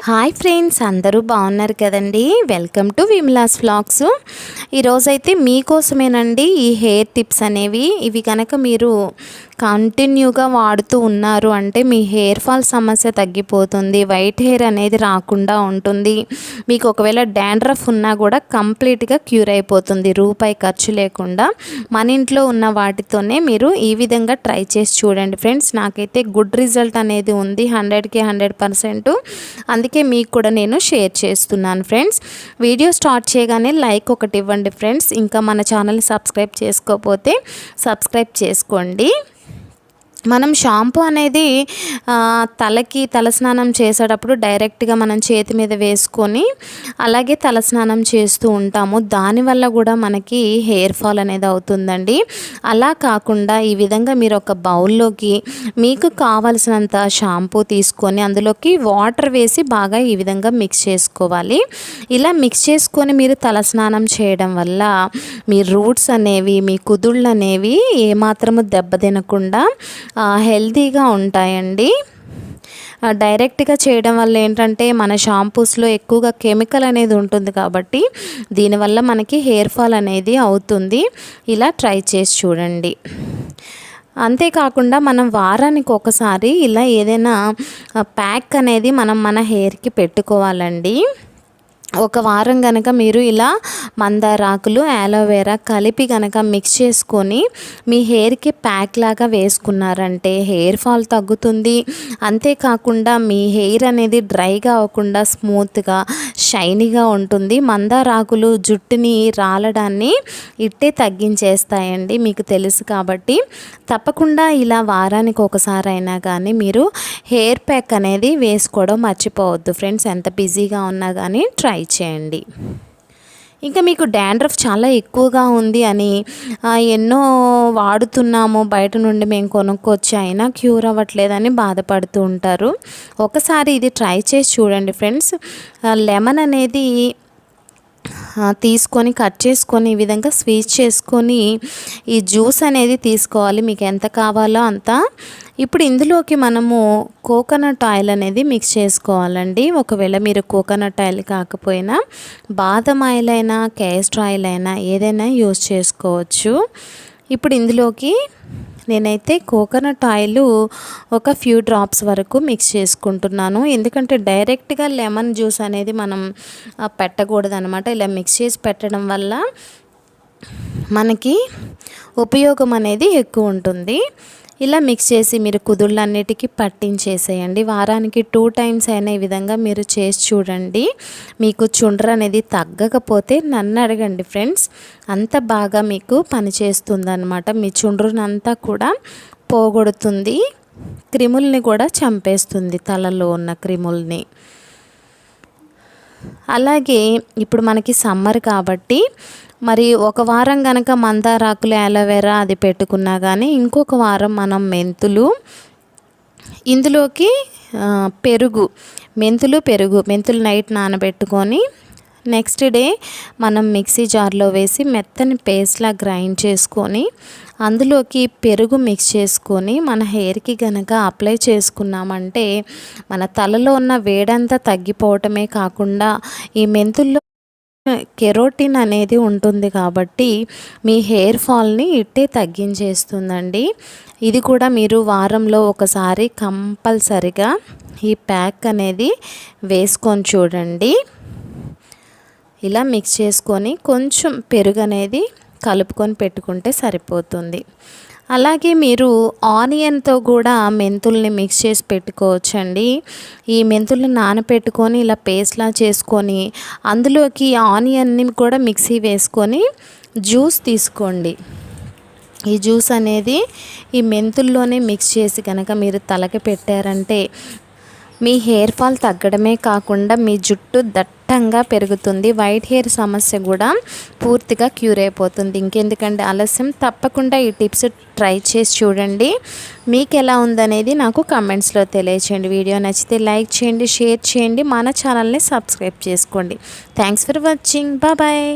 Hi friends, అందరూ బాగున్నారు కదండి. Welcome to Vimala's vlogs. ఈరోజైతే మీకోసమేనండి ఈ హెయిర్ టిప్స్ అనేవి. ఇవి కనుక మీరు కంటిన్యూగా వాడుతూ ఉన్నారు అంటే మీ హెయిర్ ఫాల్ సమస్య తగ్గిపోతుంది, వైట్ హెయిర్ అనేది రాకుండా ఉంటుంది. మీకు ఒకవేళ డాండ్రఫ్ ఉన్నా కూడా కంప్లీట్గా క్యూర్ అయిపోతుంది, రూపాయి ఖర్చు లేకుండా. మన ఇంట్లో ఉన్న వాటితోనే మీరు ఈ విధంగా ట్రై చేసి చూడండి ఫ్రెండ్స్. నాకైతే గుడ్ రిజల్ట్ అనేది ఉంది, 100కి 100%. అందుకే మీకు కూడా నేను షేర్ చేస్తున్నాను ఫ్రెండ్స్. వీడియో స్టార్ట్ చేయగానే లైక్ ఒకటి ఇవ్వండి ఫ్రెండ్స్. ఇంకా మన ఛానల్ని సబ్స్క్రైబ్ చేసుకోకపోతే సబ్స్క్రైబ్ చేసుకోండి. మనం షాంపూ అనేది తలస్నానం చేసేటప్పుడు డైరెక్ట్గా మనం చేతి మీద వేసుకొని అలాగే తలస్నానం చేస్తూ ఉంటాము. దానివల్ల కూడా మనకి హెయిర్ ఫాల్ అనేది అవుతుందండి. అలా కాకుండా ఈ విధంగా మీరు ఒక బౌల్లోకి మీకు కావలసినంత షాంపూ తీసుకొని అందులోకి వాటర్ వేసి బాగా ఈ విధంగా మిక్స్ చేసుకోవాలి. ఇలా మిక్స్ చేసుకొని మీరు తలస్నానం చేయడం వల్ల మీ రూట్స్ అనేవి, మీ కుదుళ్ళు అనేవి ఏమాత్రము దెబ్బతినకుండా హెల్తీగా ఉంటాయండి. డైరెక్ట్గా చేయడం వల్ల ఏంటంటే మన షాంపూస్లో ఎక్కువగా కెమికల్ అనేది ఉంటుంది కాబట్టి దీనివల్ల మనకి హెయిర్ ఫాల్ అనేది అవుతుంది. ఇలా ట్రై చేసి చూడండి. అంతేకాకుండా మనం వారానికి ఒకసారి ఇలా ఏదైనా ప్యాక్ అనేది మనం మన హెయిర్కి పెట్టుకోవాలండి. ఒక వారం కనుక మీరు ఇలా మందారాకులు, యాలోవేరా కలిపి కనుక మిక్స్ చేసుకొని మీ హెయిర్కి ప్యాక్ లాగా వేసుకున్నారంటే హెయిర్ ఫాల్ తగ్గుతుంది. అంతేకాకుండా మీ హెయిర్ అనేది డ్రైగా అవ్వకుండా స్మూత్గా షైనీగా ఉంటుంది. మందారాకులు జుట్టుని రాలడాన్ని ఇట్టే తగ్గించేస్తాయండి, మీకు తెలుసు కాబట్టి. తప్పకుండా ఇలా వారానికి ఒకసారి అయినా కానీ మీరు హెయిర్ ప్యాక్ అనేది వేసుకోవడం మర్చిపోవద్దు ఫ్రెండ్స్. ఎంత బిజీగా ఉన్నా కానీ ట్రై చేయండి. ఇంకా మీకు డాండ్రఫ్ చాలా ఎక్కువగా ఉంది అని ఎన్నో వాడుతున్నాము, బయట నుండి మేము కొనుక్కొచ్చి అయినా క్యూర్ అవ్వట్లేదని బాధపడుతూ ఉంటారు. ఒకసారి ఇది ట్రై చేసి చూడండి ఫ్రెండ్స్. లెమన్ అనేది తీసుకొని కట్ చేసుకొని ఈ విధంగా స్వీట్ చేసుకొని ఈ జ్యూస్ అనేది తీసుకోవాలి, మీకు ఎంత కావాలో అంత. ఇప్పుడు ఇందులోకి మనము కోకోనట్ ఆయిల్ అనేది మిక్స్ చేసుకోవాలండి. ఒకవేళ మీరు కోకోనట్ ఆయిల్ కాకపోయినా బాదం ఆయిల్ అయినా క్యాస్టర్ ఆయిల్ అయినా ఏదైనా యూస్ చేసుకోవచ్చు. ఇప్పుడు ఇందులోకి నేనైతే కోకోనట్ ఆయిల్ ఒక ఫ్యూ డ్రాప్స్ వరకు మిక్స్ చేసుకుంటున్నాను. ఎందుకంటే డైరెక్ట్గా లెమన్ జ్యూస్ అనేది మనం పెట్టకూడదు అనమాట. ఇలా మిక్స్ చేసి పెట్టడం వల్ల మనకి ఉపయోగం అనేది ఎక్కువ ఉంటుంది. ఇలా మిక్స్ చేసి మీరు కుదుళ్ళన్నిటికీ పట్టించేసేయండి. వారానికి 2 టైమ్స్ అయినా ఈ విధంగా మీరు చేసి చూడండి. మీకు చుండ్ర అనేది తగ్గకపోతే నన్ను అడగండి ఫ్రెండ్స్. అంత బాగా మీకు పనిచేస్తుందన్నమాట. మీ చుండ్రునంతా కూడా పోగొడుతుంది, క్రిముల్ని కూడా చంపేస్తుంది, తలలో ఉన్న క్రిముల్ని. అలాగే ఇప్పుడు మనకి సమ్మర్ కాబట్టి మరి ఒక వారం కనుక మందారాకులు, యాలోవేరా అది పెట్టుకున్నా కానీ ఇంకొక వారం మనం మెంతులు, ఇందులోకి మెంతులు నైట్ నానబెట్టుకొని నెక్స్ట్ డే మనం మిక్సీ జార్లో వేసి మెత్తని పేస్ట్లా గ్రైండ్ చేసుకొని అందులోకి పెరుగు మిక్స్ చేసుకొని మన హెయిర్కి కనుక అప్లై చేసుకున్నామంటే మన తలలో ఉన్న వేడంతా తగ్గిపోవటమే కాకుండా ఈ మెంతుల్లో కెరోటిన్ అనేది ఉంటుంది కాబట్టి మీ హెయిర్ ఫాల్ని ఇట్టే తగ్గించేస్తుందండి. ఇది కూడా మీరు వారంలో ఒకసారి కంపల్సరిగా ఈ ప్యాక్ అనేది వేసుకొని చూడండి. ఇలా మిక్స్ చేసుకొని కొంచెం పెరుగు అనేది కలుపుకొని పెట్టుకుంటే సరిపోతుంది. అలాగే మీరు ఆనియన్తో కూడా మెంతుల్ని మిక్స్ చేసి పెట్టుకోవచ్చండి. ఈ మెంతుల్ని నానపెట్టుకొని ఇలా పేస్ట్లా చేసుకొని అందులోకి ఆనియన్ని కూడా మిక్సీ వేసుకొని జ్యూస్ తీసుకోండి. ఈ జ్యూస్ అనేది ఈ మెంతుల్లోనే మిక్స్ చేసి కనుక మీరు తలకి పెట్టారంటే మీ హెయిర్ ఫాల్ తగ్గడమే కాకుండా మీ జుట్టు దట్టంగా పెరుగుతుంది. వైట్ హెయిర్ సమస్య కూడా పూర్తిగా క్యూర్ అయిపోతుంది. ఇంకెందుకంటే ఆలస్యం, తప్పకుండా ఈ టిప్స్ ట్రై చేసి చూడండి. మీకు ఎలా ఉందనేది నాకు కమెంట్స్లో తెలియచేయండి. వీడియో నచ్చితే లైక్ చేయండి, షేర్ చేయండి, మన ఛానల్ని సబ్స్క్రైబ్ చేసుకోండి. Thanks for watching. బాయ్.